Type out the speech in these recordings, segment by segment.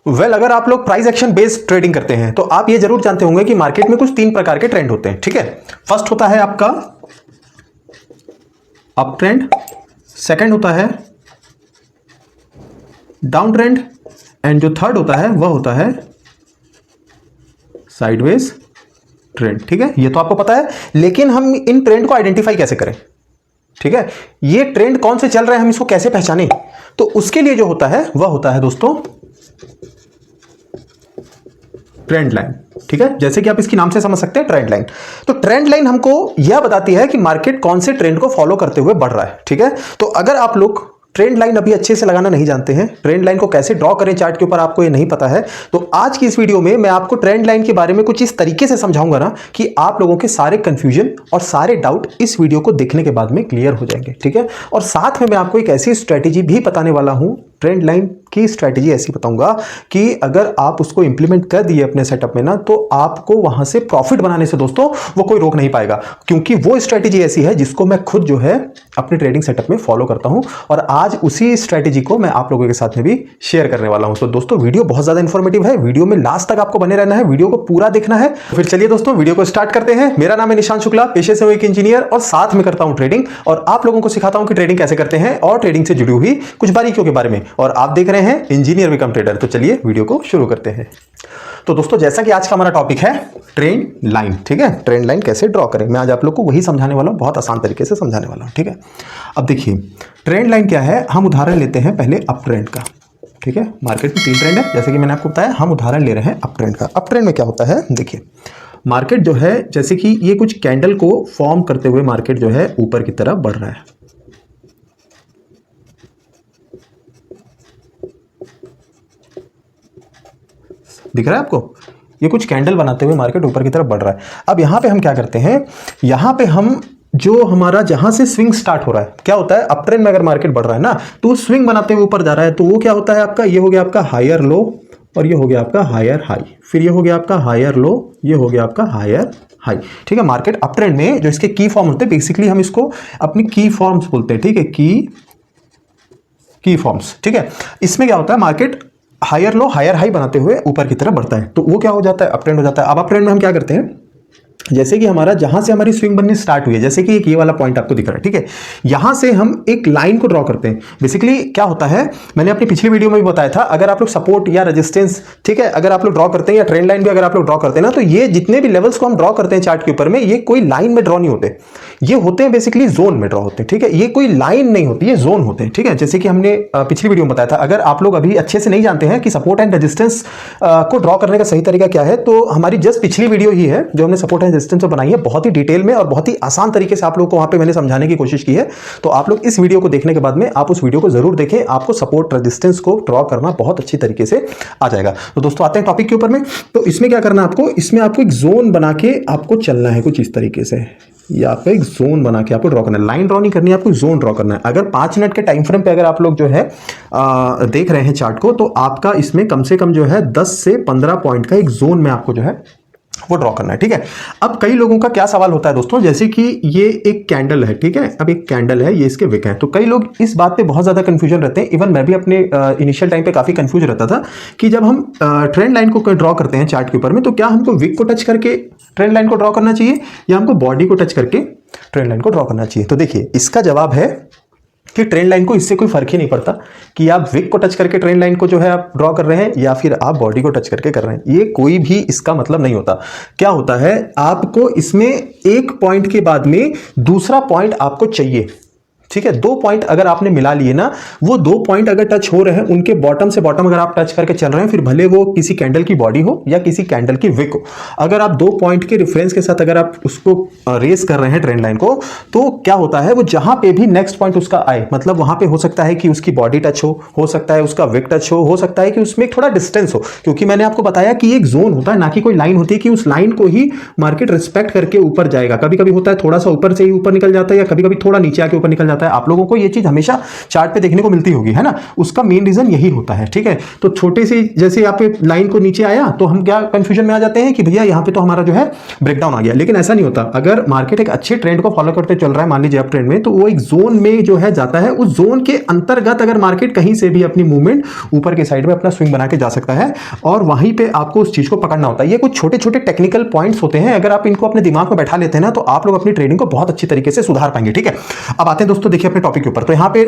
अगर आप लोग प्राइस एक्शन बेस्ड ट्रेडिंग करते हैं तो आप ये जरूर जानते होंगे कि मार्केट में कुछ 3 प्रकार के ट्रेंड होते हैं। ठीक है, फर्स्ट होता है आपका अप ट्रेंड, सेकंड होता है डाउन ट्रेंड, एंड जो थर्ड होता है वह होता है साइडवेज ट्रेंड। ठीक है, ये तो आपको पता है, लेकिन हम इन ट्रेंड को आइडेंटिफाई कैसे करें? ठीक है, ये ट्रेंड कौन से चल रहे हैं, हम इसको कैसे पहचानें? तो उसके लिए जो होता है वह होता है दोस्तों ट्रेंड लाइन। ठीक है, जैसे कि आप इसकी नाम से समझ सकते हैं, ट्रेंड लाइन। तो ट्रेंड लाइन हमको यह बताती है कि मार्केट कौन से ट्रेंड को फॉलो करते हुए बढ़ रहा है। ठीक है, तो अगर आप लोग ट्रेंड लाइन अभी अच्छे से लगाना नहीं जानते हैं, ट्रेंड लाइन को कैसे ड्रॉ करें चार्ट के ऊपर आपको ये नहीं पता है, तो आज की इस वीडियो में मैं आपको ट्रेंड लाइन के बारे में कुछ इस तरीके से समझाऊंगा ना कि आप लोगों के सारे कंफ्यूजन और सारे डाउट इस वीडियो को देखने के बाद में क्लियर हो जाएंगे। ठीक है, और साथ में मैं आपको एक ऐसी स्ट्रेटेजी भी बताने वाला हूं, ट्रेंड लाइन की स्ट्रेटेजी ऐसी बताऊंगा कि अगर आप उसको इंप्लीमेंट कर दिए अपने सेटअप में ना, तो आपको वहां से प्रॉफिट बनाने से दोस्तों वो कोई रोक नहीं पाएगा, क्योंकि वो स्ट्रेटेजी ऐसी है जिसको मैं खुद जो है अपने ट्रेडिंग सेटअप में फॉलो करता हूं, और आज उसी स्ट्रेटेजी को मैं आप लोगों के साथ में भी शेयर करने वाला हूं। तो दोस्तों वीडियो बहुत ज्यादा इंफॉर्मेटिव है, वीडियो में लास्ट तक आपको बने रहना है, वीडियो को पूरा देखना है। फिर चलिए दोस्तों वीडियो को स्टार्ट करते हैं। मेरा नाम है निशांत शुक्ला, पेशे से हूं एक इंजीनियर और साथ में करता हूं ट्रेडिंग, और आप लोगों को सिखाता हूं कि ट्रेडिंग कैसे करते हैं और ट्रेडिंग से जुड़ी हुई कुछ बारीकियों के बारे में, और आप देख रहे हैं इंजीनियर बिकम ट्रेडर। तो चलिए वीडियो को शुरू करते हैं। तो दोस्तों जैसा कि आज का हमारा टॉपिक है ट्रेंड लाइन। ठीक है, ट्रेंड लाइन कैसे ड्रॉ करें, मैं आज आप लोग को वही समझाने वाला हूं, बहुत आसान तरीके से समझाने वाला हूं। ठीक है, अब देखिए ट्रेंड लाइन क्या है, हम उदाहरण लेते हैं पहले अप ट्रेंड का। ठीक है, मार्केट में 3 ट्रेंड है, जैसे कि मैंने आपको बताया, हम उदाहरण ले रहे हैं अप ट्रेंड का। अप ट्रेंड में क्या होता है, देखिए मार्केट जो है जैसे कि ये कुछ कैंडल को फॉर्म करते हुए मार्केट जो है ऊपर की तरफ बढ़ रहा है। दिख रहा है आपको, ये कुछ कैंडल बनाते हुए मार्केट ऊपर की तरफ बढ़ रहा है। अब यहां पे हम क्या करते हैं, यहां पे हम जो हमारा जहां से स्विंग स्टार्ट हो रहा है, क्या होता है अप ट्रेंड में अगर मार्केट बढ़ रहा है ना, तो स्विंग बनाते हुए ऊपर जा रहा है, तो वो क्या होता है आपका, ये हो गया आपका हायर लो, और ये हो गया आपका हायर हाई, फिर ये हो गया आपका हायर लो, ये हो गया आपका हायर हाई। ठीक है, मार्केट अप ट्रेंड में जो इसके की फॉर्म होते हैं, बेसिकली हम इसको अपनी की फॉर्म्स बोलते हैं। ठीक है, की फॉर्म्स। ठीक है, इसमें क्या होता है, market higher low higher high बनाते हुए ऊपर की तरफ बढ़ता है, तो वो क्या हो जाता है, अप ट्रेंड हो जाता है। अब अप ट्रेंड में हम क्या करते हैं, जैसे कि हमारा जहां से हमारी स्विंग बननी स्टार्ट हुई है, जैसे कि एक ये वाला पॉइंट आपको दिख रहा है। ठीक है, यहां से हम एक लाइन को ड्रॉ करते हैं। बेसिकली क्या होता है, मैंने अपनी पिछली वीडियो में भी बताया था, अगर आप लोग सपोर्ट या रेजिस्टेंस, ठीक है, अगर आप लोग ड्रॉ करते हैं, या ट्रेंड लाइन भी अगर आप लोग ड्रॉ करते हैं ना, तो ये जितने भी लेवल्स को हम ड्रॉ करते हैं चार्ट के ऊपर में, ये कोई लाइन में ड्रॉ नहीं होते, ये होते हैं बेसिकली जोन में ड्रॉ होते हैं। ठीक है, ये कोई लाइन नहीं होती, ये जोन होते हैं। ठीक है, जैसे कि हमने पिछली वीडियो में बताया था, अगर आप लोग अभी अच्छे से नहीं जानते हैं कि सपोर्ट एंड रेजिस्टेंस को ड्रॉ करने का सही तरीका क्या है, तो हमारी जस्ट पिछली वीडियो ही है जो हमने सपोर्ट एंड रेजिस्टेंस बनाई है, बहुत ही डिटेल में और बहुत ही आसान तरीके से आप लोगों को वहां पे मैंने समझाने की कोशिश की है। तो आप लोग इस वीडियो को देखने के बाद में आप उस वीडियो को जरूर देखें, आपको सपोर्ट रेजिस्टेंस को ड्रॉ करना बहुत अच्छी तरीके से आ जाएगा। तो दोस्तों आते हैं टॉपिक के ऊपर में। तो इसमें क्या करना है आपको, इसमें आपको एक जोन बना के आपको चलना है कुछ इस तरीके से, या आपको एक जोन बना के आपको ड्रॉ करना है, लाइन ड्रॉ नहीं करनी है, आपको जोन ड्रॉ करना है। अगर 5 मिनट के टाइम फ्रेम पे अगर आप लोग जो है देख रहे हैं चार्ट को, तो आपका इसमें कम से कम जो है 10 से 15 पॉइंट का एक जोन में आपको जो है वो ड्रॉ करना है। ठीक है, अब कई लोगों का क्या सवाल होता है दोस्तों, जैसे कि ये एक कैंडल है, ठीक है, अब एक कैंडल है, ये इसके विक है, तो कई लोग इस बात पे बहुत ज्यादा कंफ्यूजन रहते हैं। इवन मैं भी अपने इनिशियल टाइम पे काफी कंफ्यूज रहता था कि जब हम ट्रेंड लाइन को ड्रॉ करते हैं चार्ट के ऊपर में, तो क्या हमको विक को टच करके ट्रेंड लाइन को ड्रॉ करना चाहिए, या हमको बॉडी को टच करके ट्रेंड लाइन को ड्रॉ करना चाहिए। तो देखिए इसका जवाब है कि ट्रेंड लाइन को इससे कोई फर्क ही नहीं पड़ता कि आप विक को टच करके ट्रेंड लाइन को जो है आप ड्रॉ कर रहे हैं, या फिर आप बॉडी को टच करके कर रहे हैं, ये कोई भी इसका मतलब नहीं होता। क्या होता है, आपको इसमें एक पॉइंट के बाद में दूसरा पॉइंट आपको चाहिए। ठीक है, 2 पॉइंट अगर आपने मिला लिए ना, वो 2 पॉइंट अगर टच हो रहे हैं, उनके बॉटम से बॉटम अगर आप टच करके चल रहे हैं, फिर भले वो किसी कैंडल की बॉडी हो या किसी कैंडल की विक हो, अगर आप 2 पॉइंट के रेफरेंस के साथ अगर आप उसको रेस कर रहे हैं ट्रेंड लाइन को, तो क्या होता है, वो जहां पे भी नेक्स्ट पॉइंट उसका आए, मतलब वहां पे हो सकता है कि उसकी बॉडी टच हो सकता है उसका विक टच हो सकता है कि उसमें थोड़ा डिस्टेंस हो, क्योंकि मैंने आपको बताया कि एक जोन होता है, ना कि कोई लाइन होती है कि उस लाइन को ही मार्केट रिस्पेक्ट करके ऊपर जाएगा। कभी कभी होता है थोड़ा सा ऊपर से ही ऊपर निकल जाता है, या कभी कभी थोड़ा नीचे आके ऊपर निकल रहता है, आप लोगों को ये चीज हमेशा चार्ट पे देखने को मिलती होगी, है ना। उसका मेन रीजन यही होता है, ठीक है। तो छोटे से जैसे यहाँ पे लाइन को नीचे आया तो हम क्या कंफ्यूजन में आ जाते हैं कि भैया यहाँ पे तो हमारा जो है ब्रेकडाउन आ गया, लेकिन ऐसा नहीं होता। अगर मार्केट एक अच्छे ट्रेंड को फॉलो करते चल रहा है, मान लीजिए अप ट्रेंड में, तो वो एक जोन में जो है जाता है, उस जोन के अंतर्गत अगर मार्केट कहीं से भी अपनी मूवमेंट ऊपर के साइड में अपना स्विंग बना के जा सकता है, और वहीं पे आपको उस चीज को पकड़ना होता है। ये कुछ छोटे छोटे टेक्निकल पॉइंट्स होते हैं, अगर आप इनको अपने दिमाग में बैठा लेते हैं ना, तो आप लोग अपनी ट्रेडिंग को बहुत अच्छी तरीके से सुधार पाएंगे, ठीक है। अब आते हैं दोस्तों, देखिए अपने टॉपिक के ऊपर। तो यहाँ पे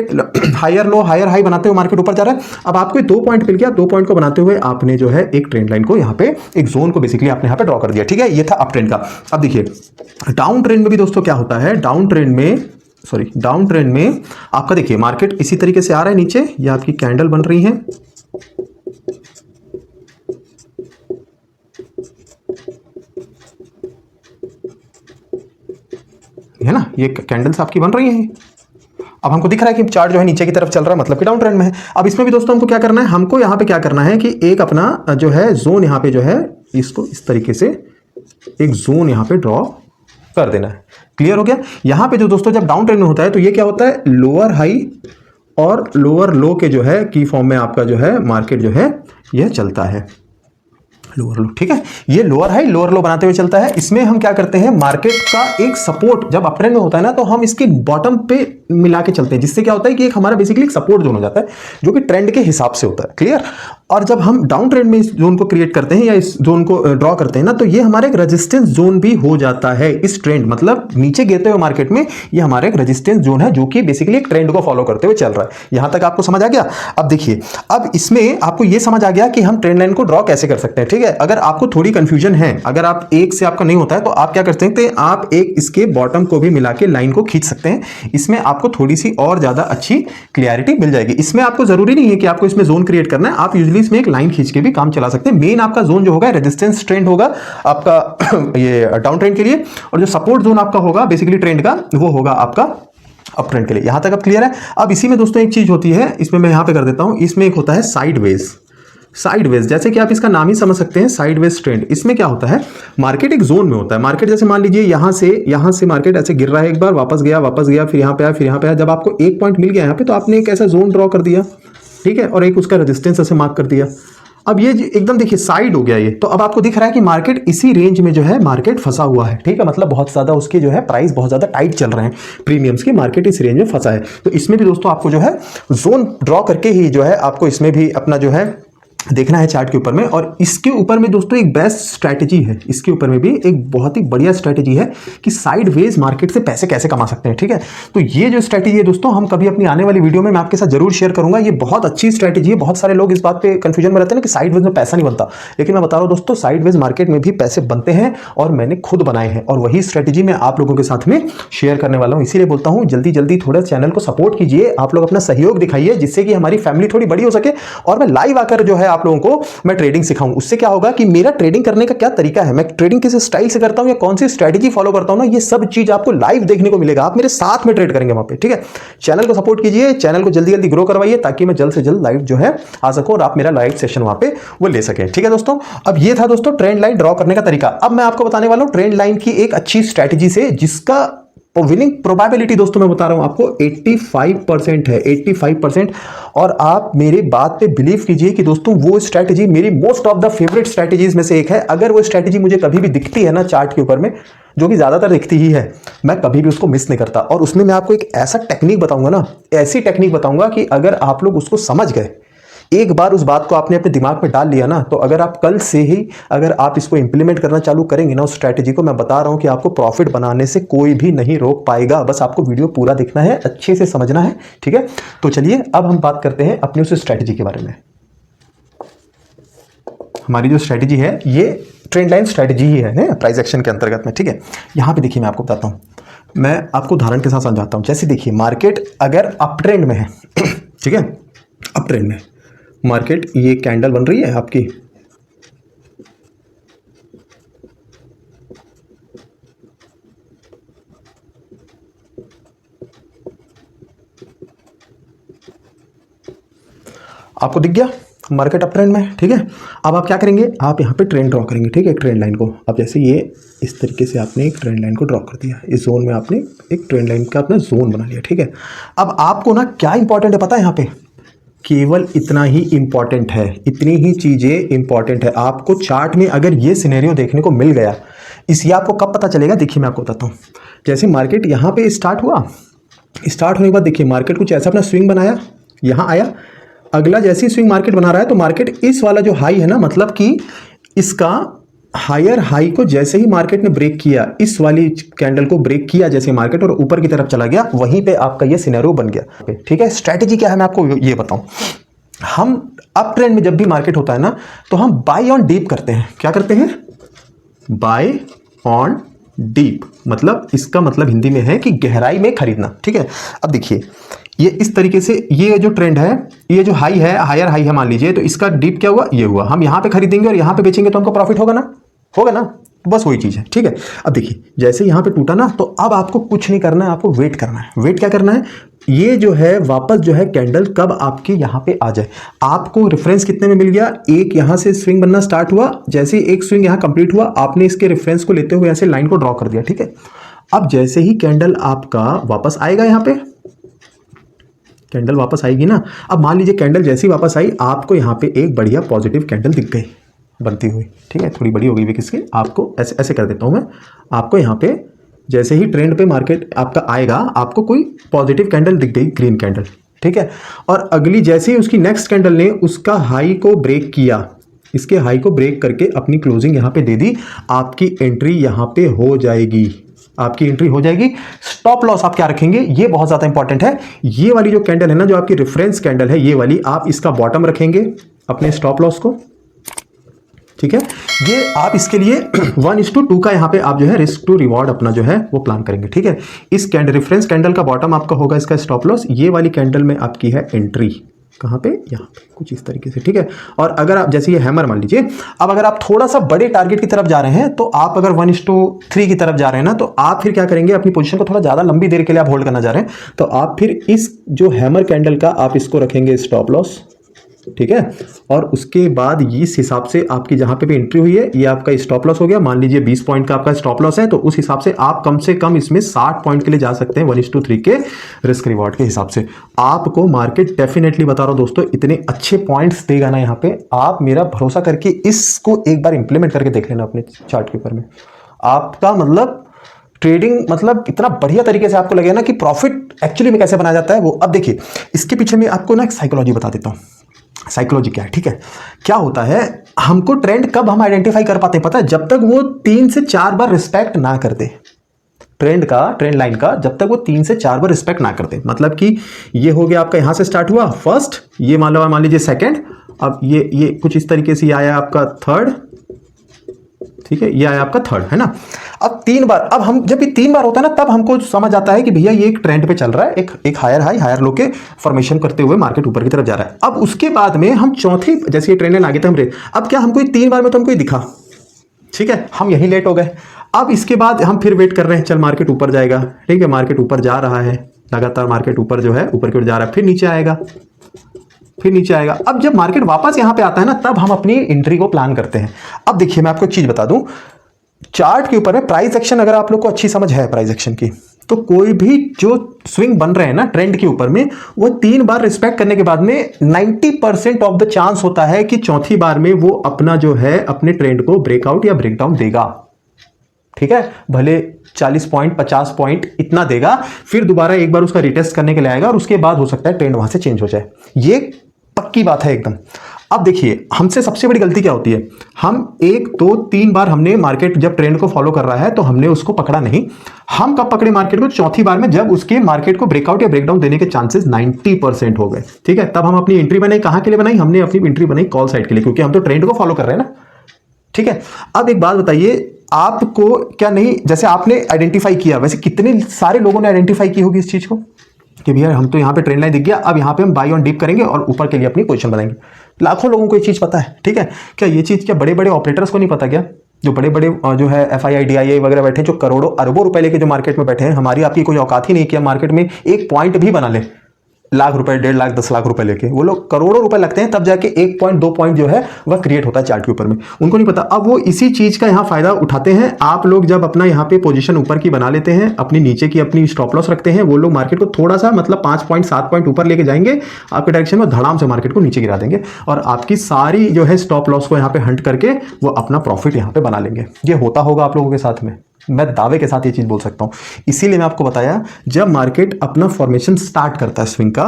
हायर लो हायर हाई बनाते हुए मार्केट ऊपर जा रहा है। अब आपको 2 पॉइंट मिल गया, 2 पॉइंट को बनाते हुए आपने जो है एक ट्रेंड लाइन को यहाँ पे, एक जोन को बेसिकली आपने यहाँ पे ड्रॉ कर दिया, ठीक है। ये था अप ट्रेंड का। अब देखिए डाउन ट्रेंड में भी दोस्तों क्या होता है, डाउन ट्रेंड में आपका देखिए मार्केट इसी तरीके से आ रहा है नीचे, ये आपकी कैंडल बन रही है, है ना, ये कैंडल्स आपकी बन रही हैं। अब हमको दिख रहा है कि चार्ट जो है नीचे की तरफ चल रहा है, मतलब कि डाउन ट्रेंड में है। अब इसमें भी दोस्तों हमको क्या करना है, हमको यहाँ पे क्या करना है कि एक अपना जो है जोन यहाँ पे जो है, इसको इस तरीके से एक जोन यहाँ पे ड्रॉ कर देना है। क्लियर हो गया। यहाँ पे जो दोस्तों जब डाउन ट्रेंड में होता है तो ये क्या होता है, लोअर हाई और लोअर लो के जो है की फॉर्म में आपका जो है मार्केट जो है यह चलता है, लोअर लो, ठीक है। ये लोअर हाई लोअर लो बनाते हुए चलता है। इसमें हम क्या करते हैं, मार्केट का एक सपोर्ट जब अप ट्रेंड में होता है ना, तो हम इसके बॉटम पे मिला के चलते हैं, जिससे क्या होता है कि एक हमारा बेसिकली एक सपोर्ट जोन हो जाता है, जो कि ट्रेंड के हिसाब से होता है। क्लियर। और जब हम डाउन ट्रेंड में इस जोन को क्रिएट करते हैं या इस जोन को ड्रॉ करते हैं ना, तो ये हमारा एक रेजिस्टेंस जोन भी हो जाता है। इस ट्रेंड मतलब नीचे गिरते हुए मार्केट में ये हमारा एक रेजिस्टेंस जोन है, जो कि बेसिकली एक ट्रेंड को फॉलो करते हुए चल रहा है। यहां तक आपको समझ आ गया। अब देखिए, अब इसमें आपको ये समझ आ गया कि हम ट्रेंड लाइन को ड्रॉ कैसे कर सकते हैं, ठीक है। अगर आपको थोड़ी कंफ्यूजन है, अगर आप एक से आपका नहीं होता है, तो आप क्या कर सकते हैं, आप एक इसके बॉटम को भी मिला के लाइन को खींच सकते हैं। इसमें आपको थोड़ी सी और ज्यादा अच्छी क्लियरिटी मिल जाएगी। इसमें आपको जरूरी नहीं है कि आपको इसमें जोन क्रिएट करना है, आप यूजुअली इसमें एक लाइन खींच के भी काम चला सकते हैं। मेन आपका जोन जो होगा रेजिस्टेंस ट्रेंड होगा आपका ये डाउन ट्रेंड के लिए, और जो सपोर्ट जोन आपका होगा बेसिकली ट्रेंड का, वो होगा आपका अप ट्रेंड के लिए। यहां तक अब क्लियर है। अब इसी में दोस्तों एक चीज होती है, इसमें मैं यहां पे कर देता हूं, इसमें एक होता है साइडवेज। साइडवेज जैसे कि आप इसका नाम ही समझ सकते हैं, साइडवेज ट्रेंड। इसमें क्या होता है, मार्केट एक जोन में होता है। मार्केट जैसे मान लीजिए यहां से मार्केट ऐसे गिर रहा है, एक बार वापस गया, फिर यहां पे आया, फिर यहां पे आया। जब आपको एक पॉइंट मिल गया यहां पे, तो आपने एक ऐसा जोन ड्रॉ कर दिया, ठीक है, और एक उसका रेजिस्टेंस ऐसे मार्क कर दिया। अब ये एकदम देखिए साइड हो गया ये, तो अब आपको दिख रहा है कि मार्केट इसी रेंज में जो है मार्केट फंसा हुआ है, ठीक है। मतलब बहुत ज्यादा उसके जो है प्राइस बहुत ज्यादा टाइट चल रहे हैं, प्रीमियम्स की मार्केट इस रेंज में फंसा है। तो इसमें भी दोस्तों आपको जो है जोन ड्रॉ करके ही जो है आपको इसमें भी अपना जो है देखना है चार्ट के ऊपर में। और इसके ऊपर में दोस्तों एक बेस्ट स्ट्रैटेजी है, इसके ऊपर में भी एक बहुत ही बढ़िया स्ट्रैटेजी है कि साइडवेज मार्केट से पैसे कैसे कमा सकते हैं, ठीक है। तो ये जो स्ट्रैटेजी है दोस्तों, हम कभी अपनी आने वाली वीडियो में मैं आपके साथ जरूर शेयर करूंगा। ये बहुत अच्छी स्ट्रैटेजी है। बहुत सारे लोग इस बात पे कंफ्यूजन में रहते हैं कि साइडवेज में पैसा नहीं बनता, लेकिन मैं बता रहा हूं दोस्तों, साइडवेज मार्केट में भी पैसे बनते हैं, और मैंने खुद बनाए हैं, और वही स्ट्रैटेजी मैं आप लोगों के साथ में शेयर करने वाला हूं। इसीलिए बोलता हूं जल्दी जल्दी थोड़ा चैनल को सपोर्ट कीजिए, आप लोग अपना सहयोग दिखाइए, जिससे कि हमारी फैमिली थोड़ी बड़ी हो सके, और मैं लाइव आकर जो है आप लोगों को मैं ट्रेडिंग सिखाऊं। उससे क्या होगा कि मेरा ट्रेडिंग करने का क्या तरीका है, मैं ट्रेडिंग किस स्टाइल से करता हूं या कौन सी स्ट्रैटेजी फॉलो करता हूं ना, ये सब चीज आपको लाइव देखने को मिलेगा। आप मेरे साथ में ट्रेड करेंगे वहां पे, ठीक है। चैनल को सपोर्ट कीजिए, चैनल को जल्दी जल्दी ग्रो करवाइए, ताकि मैं जल्द से जल्द लाइव जो है आ सकूं, और आप मेरा लाइव सेशन वहां पे वो ले सकें, ठीक है दोस्तों। अब ये था दोस्तों ट्रेंड लाइन ड्रॉ करने का तरीका। अब मैं आपको बताने वाला हूं ट्रेंड लाइन की एक अच्छी स्ट्रैटेजी से, जिसका विनिंग प्रोबेबिलिटी दोस्तों मैं बता रहा हूं आपको 85% है, 85%। और आप मेरी बात पे बिलीव कीजिए कि दोस्तों वो स्ट्रैटेजी मेरी most of the favourite strategies में से एक है। अगर वो स्ट्रैटेजी मुझे कभी भी दिखती है ना चार्ट के ऊपर में, जो कि ज्यादातर दिखती ही है, मैं कभी भी उसको मिस नहीं करता। और उसमें मैं आपको एक ऐसा टेक्निक बताऊंगा ना, ऐसी टेक्निक बताऊंगा कि अगर आप लोग उसको समझ गए, एक बार उस बात को आपने अपने दिमाग में डाल लिया ना, तो अगर आप कल से ही अगर आप इसको इंप्लीमेंट करना चालू करेंगे ना, उस स्ट्रैटेजी को, मैं बता रहा हूं कि आपको प्रॉफिट बनाने से कोई भी नहीं रोक पाएगा। बस आपको वीडियो पूरा देखना है, अच्छे से समझना है, ठीक है। तो चलिए अब हम बात करते हैं अपनी उस स्ट्रैटेजी के बारे में। हमारी जो स्ट्रैटेजी है ये ट्रेंड लाइन स्ट्रैटेजी ही है ना, प्राइस एक्शन के अंतर्गत में, ठीक है। यहां पे देखिए मैं आपको बताता हूं, मैं आपको उदाहरण के साथ समझाता हूं। जैसे देखिए मार्केट अगर अप ट्रेंड में है, ठीक है, अप ट्रेंड में मार्केट, ये कैंडल बन रही है आपकी, आपको दिख गया। मार्केट अप ट्रेंड में, ठीक है। अब आप क्या करेंगे, आप यहाँ पे ट्रेंड ड्रॉ करेंगे, ठीक है, एक ट्रेंड लाइन को। अब जैसे ये इस तरीके से आपने एक ट्रेंड लाइन को ड्रॉ कर दिया, इस जोन में आपने एक ट्रेंड लाइन का अपना जोन बना लिया, ठीक है। अब आपको ना क्या इंपॉर्टेंट है पता है, यहाँ पे केवल इतना ही इंपॉर्टेंट है, इतनी ही चीज़ें इंपॉर्टेंट है। आपको चार्ट में अगर ये सिनेरियो देखने को मिल गया, इसलिए आपको कब पता चलेगा, देखिए मैं आपको बताता हूँ। जैसे मार्केट यहाँ पे स्टार्ट हुआ, स्टार्ट होने के बाद देखिए मार्केट कुछ ऐसा अपना स्विंग बनाया, यहाँ आया, अगला जैसे ही स्विंग मार्केट बना रहा है तो मार्केट इस वाला जो हाई है ना, मतलब कि इसका हायर हाई को जैसे ही मार्केट ने ब्रेक किया, इस वाली कैंडल को ब्रेक किया जैसे मार्केट और ऊपर की तरफ चला गया, वहीं पे आपका ये सिनेरियो बन गया, ठीक है। स्ट्रैटेजी क्या है मैं आपको ये बताऊं। हम अप ट्रेंड में जब भी मार्केट होता है ना, तो हम बाय ऑन डीप करते हैं। क्या करते हैं, बाय ऑन डीप, मतलब इसका मतलब हिंदी में है कि गहराई में खरीदना, ठीक है। अब देखिए ये इस तरीके से, ये जो ट्रेंड है, ये जो हाई है, हायर हाई है मान लीजिए, तो इसका डीप क्या हुआ, ये हुआ। हम यहाँ पे खरीदेंगे और यहाँ पे बेचेंगे तो हमको प्रॉफिट होगा ना, होगा ना, बस वही चीज़ है, ठीक है। अब देखिए जैसे यहाँ पे टूटा ना, तो अब आपको कुछ नहीं करना है, आपको वेट करना है। वेट क्या करना है, ये जो है वापस जो है कैंडल कब आपके यहाँ पे आ जाए। आपको रेफरेंस कितने में मिल गया, एक यहाँ से स्विंग बनना स्टार्ट हुआ, जैसे ही एक स्विंग यहाँ कंप्लीट हुआ, आपने इसके रेफरेंस को लेते हुए ऐसे लाइन को ड्रॉ कर दिया, ठीक है। अब जैसे ही कैंडल आपका वापस आएगा, यहाँ पे कैंडल वापस आएगी ना, अब मान लीजिए कैंडल जैसी वापस आई, आपको यहाँ पे एक बढ़िया पॉजिटिव कैंडल दिख गई बनती हुई, ठीक है। थोड़ी बड़ी हो गई भी किसकी, आपको ऐसे ऐसे कर देता हूँ मैं, आपको यहाँ पे जैसे ही ट्रेंड पे मार्केट आपका आएगा, आपको कोई पॉजिटिव कैंडल दिख गई, ग्रीन कैंडल, ठीक है। और अगली जैसे ही उसकी नेक्स्ट कैंडल ने उसका हाई को ब्रेक किया, इसके हाई को ब्रेक करके अपनी क्लोजिंग यहाँ पे दे दी, आपकी एंट्री यहाँ पे हो जाएगी, आपकी एंट्री हो जाएगी। स्टॉप लॉस आप क्या रखेंगे, ये बहुत ज्यादा इंपॉर्टेंट है। ये वाली जो कैंडल है ना, जो आपकी रेफरेंस कैंडल है, ये वाली, आप इसका बॉटम रखेंगे अपने स्टॉप लॉस को, ठीक है। ये आप इसके लिए 1:2 का यहाँ पे आप जो है रिस्क टू रिवॉर्ड अपना जो है वो प्लान करेंगे, ठीक है। इस कैंडल रेफरेंस कैंडल का बॉटम आपका होगा इसका स्टॉप लॉस, ये वाली कैंडल में आपकी है एंट्री, कहाँ पे, यहाँ पे कुछ इस तरीके से, ठीक है। और अगर आप जैसे ये हैमर मान लीजिए, अब अगर आप थोड़ा सा बड़े टारगेट की तरफ जा रहे हैं, तो आप अगर 1:3 की तरफ जा रहे हैं ना, तो आप फिर क्या करेंगे, अपनी पोजीशन को थोड़ा ज्यादा लंबी देर के लिए आप होल्ड करना चाह रहे हैं, तो आप फिर इस जो हैमर कैंडल का आप इसको रखेंगे स्टॉप लॉस, ठीक है। और उसके बाद इस हिसाब से आपकी जहां पे भी एंट्री हुई है, ये आपका स्टॉप लॉस हो गया। मान लीजिए 20 पॉइंट का आपका स्टॉप लॉस है, तो उस हिसाब से आप कम से कम इसमें 60 पॉइंट के लिए जा सकते हैं 1:3 के रिस्क रिवॉर्ड के हिसाब से। आपको मार्केट डेफिनेटली बता रहा हूं दोस्तों, इतने अच्छे पॉइंट्स देगा ना यहाँ पे, आप मेरा भरोसा करके इसको एक बार इंप्लीमेंट करके देख लेना अपने चार्ट के ऊपर में। आपका मतलब ट्रेडिंग मतलब इतना बढ़िया तरीके से आपको लगेगा ना कि प्रॉफिट एक्चुअली में कैसे बनाया जाता है वो। अब देखिए इसके पीछे मैं आपको ना एक साइकोलॉजी बता देता हूँ। साइकोलॉजी क्या है, ठीक है। क्या होता है, हमको ट्रेंड कब हम आइडेंटिफाई कर पाते हैं पता है, जब तक वो 3 से 4 बार रिस्पेक्ट ना कर दे ट्रेंड का, ट्रेंड लाइन का, जब तक वो 3 से 4 बार रिस्पेक्ट ना करते। मतलब कि ये हो गया आपका, यहां से स्टार्ट हुआ फर्स्ट, ये मान लीजिए सेकंड, अब ये कुछ इस तरीके से आया आपका थर्ड, ठीक है, ये आया आपका थर्ड, है ना। अब 3 बार, अब हम जब भी 3 बार होता है ना, तब हमको समझ आता है कि भैया ये एक ट्रेंड पे चल रहा है, एक हायर हाई हायर लो के फॉर्मेशन करते हुए मार्केट ऊपर की तरफ जा रहा है। अब उसके बाद में हम चौथी, जैसे ये ट्रेंड लाइन आगे तक अब क्या हमको 3 बार में तो हमको दिखा, ठीक है, हम यही लेट हो गए। अब इसके बाद हम फिर वेट कर रहे हैं, चल मार्केट ऊपर जाएगा, ठीक है, मार्केट ऊपर जा रहा है, लगातार मार्केट ऊपर जो है ऊपर की ओर जा रहा है, फिर नीचे आएगा, फिर नीचे आएगा। अब जब मार्केट वापस यहां पे आता है ना, तब हम अपनी एंट्री को प्लान करते हैं। अब देखिए मैं आपको एक चीज बता दूं, चार्ट के ऊपर में प्राइस एक्शन अगर आप लोग को अच्छी समझ है प्राइस एक्शन की, तो कोई भी जो स्विंग बन रहे हैं ना ट्रेंड के ऊपर में, वो 3 बार रिस्पेक्ट करने के बाद में 90% ऑफ द चांस होता है कि चौथी बार में वो अपना जो है अपने ट्रेंड को ब्रेकआउट या ब्रेकडाउन देगा, ठीक है। भले 40 पॉइंट 50 पॉइंट इतना देगा, फिर दोबारा एक बार उसका रिटेस्ट करने के लिए आएगा और उसके बाद हो सकता है ट्रेंड वहां से चेंज हो जाए। ये पक्की बात है एकदम। अब देखिए हमसे सबसे बड़ी गलती क्या होती है, हम 1 2 3 बार हमने मार्केट जब ट्रेंड को फॉलो कर रहा है तो हमने उसको पकड़ा नहीं। हम कब पकड़े मार्केट को, चौथी बार में, जब उसके मार्केट को ब्रेकआउट या ब्रेकडाउन देने के चांसेस 90% हो गए, ठीक है। तब हम अपनी एंट्री बनाई, कहां के लिए बनाई, हमने अपनी एंट्री बनाई कॉल साइड के लिए, क्योंकि हम तो ट्रेंड को फॉलो कर रहे हैं ना, ठीक है। अब एक बात बताइए, आपको क्या नहीं, जैसे आपने आइडेंटिफाई किया, वैसे कितने सारे लोगों ने आइडेंटिफाई की होगी इस चीज को कि भैया हम तो यहाँ पे ट्रेंड लाइन दिख गया, अब यहाँ पे हम बाई ऑन डीप करेंगे और ऊपर के लिए अपनी पोजीशन बनाएंगे। लाखों लोगों को ये चीज पता है, ठीक है। क्या ये चीज क्या बड़े बड़े ऑपरेटर्स को नहीं पता क्या, जो बड़े बड़े जो है FII DII वगैरह बैठे, जो करोड़ों अरबों रुपए लेके जो मार्केट में बैठे हैं, हमारी आपकी कोई औकात ही नहीं कि हम मार्केट में एक पॉइंट भी बना ले, लाख रुपए, 1.5 लाख 10 लाख रुपए लेके, वो लोग करोड़ों रुपए लगते हैं तब जाके 1 पॉइंट 2 पॉइंट जो है वह क्रिएट होता है चार्ट के ऊपर में, उनको नहीं पता। अब वो इसी चीज का यहाँ फायदा उठाते हैं। आप लोग जब अपना यहाँ पे पोजीशन ऊपर की बना लेते हैं, अपनी नीचे की अपनी स्टॉप लॉस रखते हैं, वो लोग मार्केट को थोड़ा सा मतलब 5 पॉइंट 7 पॉइंट ऊपर लेके जाएंगे आपके डायरेक्शन में, धड़ाम से मार्केट को नीचे गिरा देंगे और आपकी सारी जो है स्टॉप लॉस को यहाँ पे हंट करके वो अपना प्रॉफिट यहाँ पे बना लेंगे। ये होता होगा आप लोगों के साथ में, मैं दावे के साथ ये चीज बोल सकता हूं। इसीलिए मैं आपको बताया, जब मार्केट अपना फॉर्मेशन स्टार्ट करता है स्विंग का,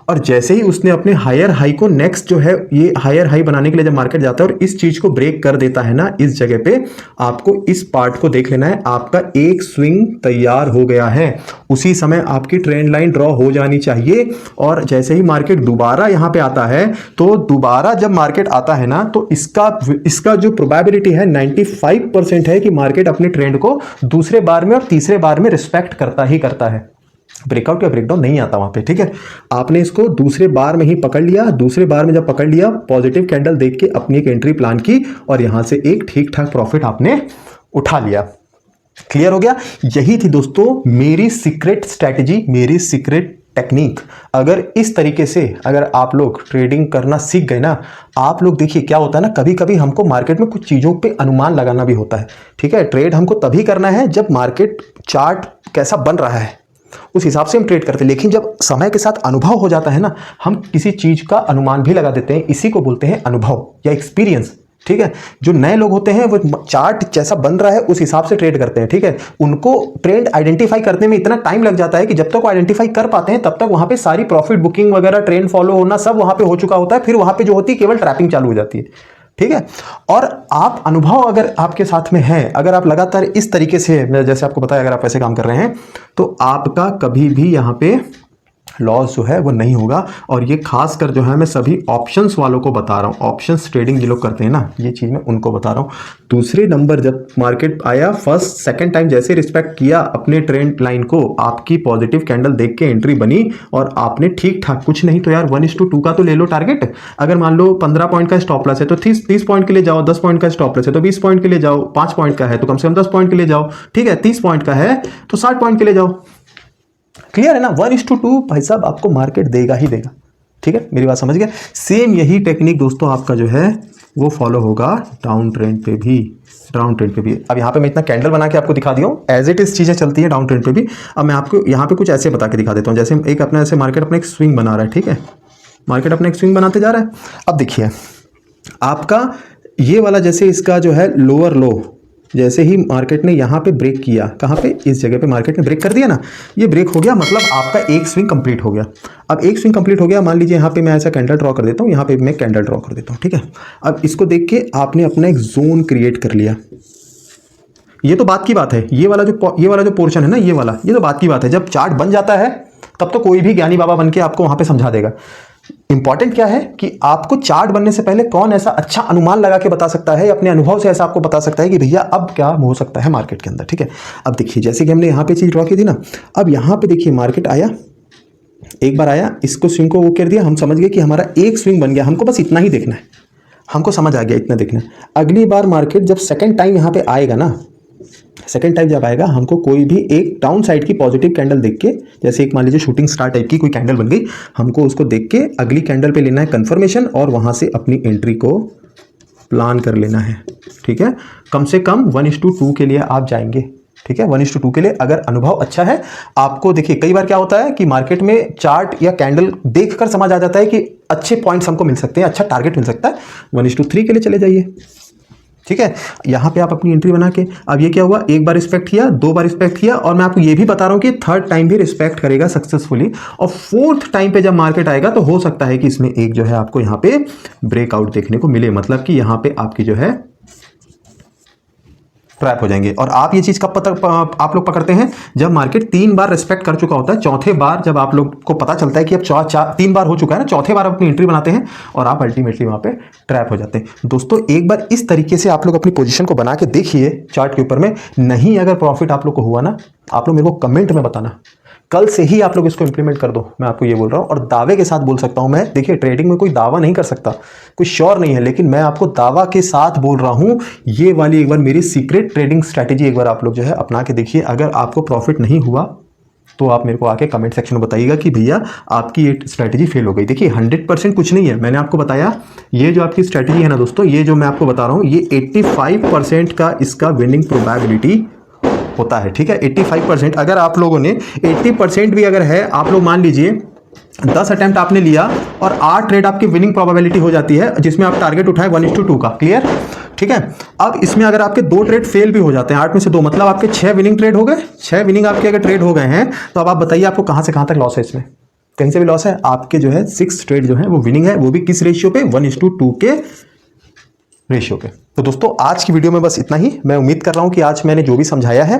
और जैसे ही उसने अपने हायर हाई को नेक्स्ट जो है ये हायर हाई बनाने के लिए जब मार्केट जाता है और इस चीज को ब्रेक कर देता है ना, इस जगह पे आपको इस पार्ट को देख लेना है। आपका एक स्विंग तैयार हो गया है, उसी समय आपकी ट्रेंड लाइन ड्रॉ हो जानी चाहिए। और जैसे ही मार्केट दोबारा यहां पे आता है, तो दोबारा जब मार्केट आता है ना, तो इसका जो प्रोबेबिलिटी है 95% है कि मार्केट अपने ट्रेंड को दूसरे बार में और तीसरे बार में रिस्पेक्ट करता ही करता है। ब्रेकआउट या ब्रेकडाउन नहीं आता वहां पे, ठीक है। आपने इसको दूसरे बार में ही पकड़ लिया, दूसरे बार में जब पकड़ लिया, पॉजिटिव कैंडल देख के अपनी एक एंट्री प्लान की और यहां से एक ठीक ठाक प्रॉफिट आपने उठा लिया। क्लियर हो गया? यही थी दोस्तों मेरी सीक्रेट स्ट्रैटेजी, मेरी सीक्रेट टेक्निक। अगर इस तरीके से अगर आप लोग ट्रेडिंग करना सीख गए ना, आप लोग देखिए क्या होता है ना, कभी कभी हमको मार्केट में कुछ चीज़ों पे अनुमान लगाना भी होता है, ठीक है। ट्रेड हमको तभी करना है जब मार्केट चार्ट कैसा बन रहा है उस हिसाब से हम ट्रेड करते हैं। लेकिन जब समय के साथ अनुभव हो जाता है ना, हम किसी चीज़ का अनुमान भी लगा देते हैं। इसी को बोलते हैं अनुभव या एक्सपीरियंस, ठीक है। जो नए लोग होते हैं वो चार्ट जैसा बन रहा है उस हिसाब से ट्रेड करते हैं, ठीक है। उनको ट्रेंड आइडेंटिफाई करने में इतना टाइम लग जाता है कि जब तक वो आइडेंटिफाई कर पाते हैं तब तक वहां पे सारी प्रॉफिट बुकिंग वगैरह, ट्रेंड फॉलो होना सब वहां पे हो चुका होता है। फिर वहां पे जो होती है केवल ट्रैपिंग चालू हो जाती है, ठीक है। और आप अनुभव अगर आपके साथ में है, अगर आप लगातार इस तरीके से, मैं जैसे आपको बताया, अगर आप ऐसे काम कर रहे हैं तो आपका कभी भी यहाँ पे लॉस जो है वो नहीं होगा। और ये खासकर जो है मैं सभी ऑप्शंस वालों को बता रहा हूँ, ऑप्शंस ट्रेडिंग जो लोग करते हैं ना, ये चीज़ मैं उनको बता रहा हूँ। दूसरे नंबर जब मार्केट आया, फर्स्ट सेकंड टाइम जैसे रिस्पेक्ट किया अपने ट्रेंड लाइन को, आपकी पॉजिटिव कैंडल देख के एंट्री बनी और आपने ठीक ठाक, कुछ नहीं तो यार 1:2 का तो ले लो टारगेट। अगर मान लो 15 पॉइंट का स्टॉप लॉस है तो 30 पॉइंट के लिए जाओ, 10 पॉइंट का स्टॉप लॉस है तो 20 पॉइंट के लिए जाओ, 5 पॉइंट का है तो कम से कम 10 पॉइंट के लिए जाओ, ठीक है। 30 पॉइंट का है तो 60 पॉइंट के लिए जाओ। क्लियर है ना? 1:2 भाई साहब आपको मार्केट देगा ही देगा, ठीक है। मेरी बात समझ गए? सेम यही टेक्निक दोस्तों आपका जो है वो फॉलो होगा डाउन ट्रेंड पे भी, डाउन ट्रेंड पे भी। अब यहाँ पे मैं इतना कैंडल बना के आपको दिखा दिया हूँ, एज इट इज चीज़ें चलती हैं डाउन ट्रेंड पे भी। अब मैं आपको यहाँ पे कुछ ऐसे बता के दिखा देता हूँ, जैसे एक अपना ऐसे मार्केट अपना एक स्विंग बना रहा है, ठीक है। मार्केट अपना एक स्विंग बनाते जा रहा है। अब देखिए आपका ये वाला जैसे इसका जो है लोअर लो, जैसे ही मार्केट ने यहाँ पे ब्रेक किया, कहाँ पे, इस जगह पे मार्केट ने ब्रेक कर दिया ना, ये ब्रेक हो गया, मतलब आपका एक स्विंग कंप्लीट हो गया। अब एक स्विंग कंप्लीट हो गया, मान लीजिए यहाँ पे मैं ऐसा कैंडल ड्रॉ कर देता हूँ, यहाँ पे मैं कैंडल ड्रॉ कर देता हूँ, ठीक है। अब इसको देख के आपने अपना एक जोन क्रिएट कर लिया। ये तो बात की बात है, ये वाला जो पोर्शन है ना, ये वाला, ये तो बात की बात है। जब चार्ट बन जाता है तब तो कोई भी ज्ञानी बाबा बन के आपको वहां पे समझा देगा। इंपॉर्टेंट क्या है कि आपको चार्ट बनने से पहले कौन ऐसा अच्छा अनुमान लगा के बता सकता है, अपने अनुभव से ऐसा आपको बता सकता है कि भैया अब क्या हो सकता है मार्केट के अंदर, ठीक है। अब देखिए जैसे कि हमने यहाँ पे चीज ड्रॉ की थी ना, अब यहाँ पे देखिए मार्केट आया, एक बार आया, इसको स्विंग को वो कर दिया, हम समझ गए कि हमारा एक स्विंग बन गया, हमको बस इतना ही देखना है, हमको समझ आ गया, इतना देखना है। अगली बार मार्केट जब सेकेंड टाइम यहाँ पे आएगा ना, सेकेंड टाइम जब आएगा, हमको कोई भी एक डाउन साइड की पॉजिटिव कैंडल देख के, जैसे एक मान लीजिए शूटिंग स्टार टाइप की कोई कैंडल बन गई, हमको उसको देख के अगली कैंडल पे लेना है कंफर्मेशन और वहां से अपनी एंट्री को प्लान कर लेना है, ठीक है। कम से कम 1:2 के लिए आप जाएंगे, ठीक है। 1:2 के लिए अगर अनुभव अच्छा है आपको, देखिए कई बार क्या होता है कि मार्केट में चार्ट या कैंडल देखकर समझ आ जाता है कि अच्छे पॉइंट्स हमको मिल सकते हैं, अच्छा टारगेट मिल सकता है, 1:3 के लिए चले जाइए, ठीक है। यहां पे आप अपनी एंट्री बना के, अब ये क्या हुआ, एक बार रिस्पेक्ट किया, दो बार रिस्पेक्ट किया, और मैं आपको ये भी बता रहा हूं कि थर्ड टाइम भी रिस्पेक्ट करेगा सक्सेसफुली, और फोर्थ टाइम पे जब मार्केट आएगा तो हो सकता है कि इसमें एक जो है आपको यहां पे ब्रेकआउट देखने को मिले, मतलब कि यहां पे आपकी जो है ट्रैप हो जाएंगे। और आप ये चीज कब आप लोग पकड़ते हैं, जब मार्केट 3 बार रिस्पेक्ट कर चुका होता है, चौथे बार जब आप लोग को पता चलता है कि अब 3 बार हो चुका है ना, चौथे बार अपनी एंट्री बनाते हैं और आप अल्टीमेटली वहां पे ट्रैप हो जाते हैं। दोस्तों एक बार इस तरीके से आप लोग अपनी पोजीशन को बना के देखिए चार्ट के ऊपर में, नहीं अगर प्रॉफिट आप लोग को हुआ ना, आप लोग मेरे को कमेंट में बताना, कल से ही आप लोग इसको इंप्लीमेंट कर दो, मैं आपको ये बोल रहा हूँ। और दावे के साथ बोल सकता हूँ मैं, देखिए ट्रेडिंग में कोई दावा नहीं कर सकता, कोई श्योर नहीं है, लेकिन मैं आपको दावा के साथ बोल रहा हूँ, ये वाली एक बार मेरी सीक्रेट ट्रेडिंग स्ट्रैटेजी एक बार आप लोग जो है अपना के देखिए। अगर आपको प्रॉफिट नहीं हुआ तो आप मेरे को आके कमेंट सेक्शन में बताइएगा कि भैया आपकी ये स्ट्रैटेजी फेल हो गई। देखिए 100% कुछ नहीं है, मैंने आपको बताया ये जो आपकी स्ट्रैटेजी है ना दोस्तों, ये जो मैं आपको बता रहा हूँ, ये 85% का इसका विनिंग प्रोबेबिलिटी होता है। ठीक है, 85%। अगर आप लोगों ने 80% भी अगर है, आप लोग मान लीजिए 10 अटेम्प्ट आपने लिया और 8 ट्रेड आपकी विनिंग प्रोबेबिलिटी हो जाती है, जिसमें आप टारगेट उठाए 1:2 का। क्लियर? ठीक है। अब इसमें अगर आपके 2 ट्रेड फेल भी हो जाते हैं, 8 में से 2, मतलब आपके 6 विनिंग ट्रेड हो गए। 6 विनिंग आपके अगर ट्रेड हो गए हैं, तो अब आप बताइए आपको कहां से कहां तक लॉस है इसमें? कहीं से भी लॉस है? आपके जो है 6 ट्रेड जो है वो विनिंग है, वो भी किस रेशियो पे? 1:2 के रेशियो पे। तो दोस्तों आज की वीडियो में बस इतना ही। मैं उम्मीद कर रहा हूं कि आज मैंने जो भी समझाया है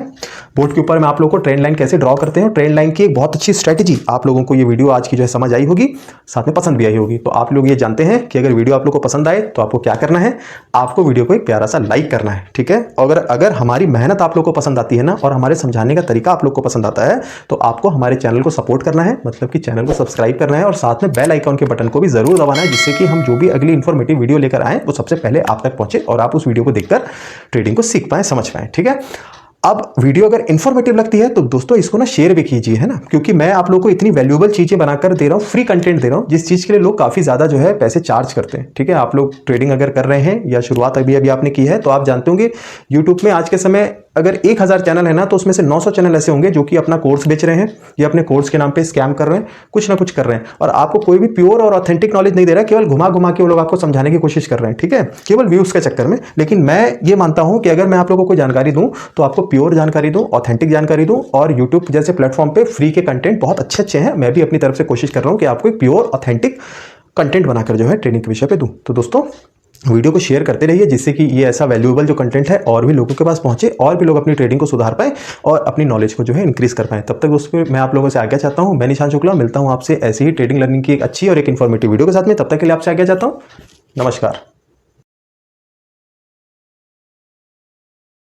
बोर्ड के ऊपर मैं आप लोगों को ट्रेंड लाइन कैसे ड्रॉ करते हैं, ट्रेंड लाइन की एक बहुत अच्छी स्ट्रैटेजी आप लोगों को ये वीडियो आज की जो है समझ आई होगी, साथ में पसंद भी आई होगी। तो आप लोग ये जानते हैं कि अगर वीडियो आप लोग को पसंद आए तो आपको क्या करना है, आपको वीडियो को एक प्यारा सा लाइक करना है। ठीक है, अगर हमारी मेहनत आप लोग को पसंद आती है ना, और हमारे समझाने का तरीका आप लोग को पसंद आता है, तो आपको हमारे चैनल को सपोर्ट करना है, मतलब कि चैनल को सब्सक्राइब करना है और साथ में बेल आइकॉन के बटन को भी जरूर दबाना है, जिससे कि हम जो भी अगली इंफॉर्मेटिव वीडियो लेकर आए वो सबसे पहले आप तक पहुंचे और आप उस वीडियो को देखकर ट्रेडिंग को सीख पाए, समझ पाए। ठीक है, अब वीडियो अगर इंफॉर्मेटिव लगती है तो दोस्तों इसको ना शेयर भी कीजिए, है ना, क्योंकि मैं आप लोगों को इतनी वैल्यूएबल चीजें बनाकर दे रहा हूं, फ्री कंटेंट दे रहा हूं, जिस चीज के लिए लोग काफी ज्यादा जो है पैसे चार्ज करते हैं। ठीक है, आप लोग ट्रेडिंग अगर कर रहे हैं या शुरुआत अभी अभी आपने की है, तो आप जानते होंगे यूट्यूब में आज के समय अगर 1000 चैनल है ना, तो उसमें से 900 चैनल ऐसे होंगे जो कि अपना कोर्स बेच रहे हैं या अपने कोर्स के नाम पे स्कैम कर रहे हैं, कुछ ना कुछ कर रहे हैं, और आपको कोई भी प्योर और ऑथेंटिक नॉलेज नहीं दे रहा है, केवल घुमा घुमा के वो लोग आपको समझाने की कोशिश कर रहे हैं। ठीक है, केवल व्यूज के चक्कर में। लेकिन मैं ये मानता हूं कि अगर मैं आप लोगों को जानकारी दूं तो आपको प्योर जानकारी दूं, ऑथेंटिक जानकारी दूं, और यूट्यूब जैसे प्लेटफॉर्म पे फ्री के कंटेंट बहुत अच्छे अच्छे हैं। मैं भी अपनी तरफ से कोशिश कर रहा हूं कि आपको एक प्योर ऑथेंटिक कंटेंट बनाकर जो है ट्रेडिंग के विषय पे दूं। तो दोस्तों वीडियो को शेयर करते रहिए, जिससे कि ये ऐसा वैल्यूएबल जो कंटेंट है और भी लोगों के पास पहुंचे, और भी लोग अपनी ट्रेडिंग को सुधार पाए और अपनी नॉलेज को जो है इंक्रीज कर पाए। तब तक दोस्तों मैं आप लोगों से आज्ञा चाहता हूं। मैं निशान शुक्ला, मिलता हूं आपसे ऐसी ही ट्रेडिंग लर्निंग की एक अच्छी और एक इन्फॉर्मेटिव वीडियो के साथ में। तब तक के लिए आपसे आज्ञा चाहता हूं। नमस्कार।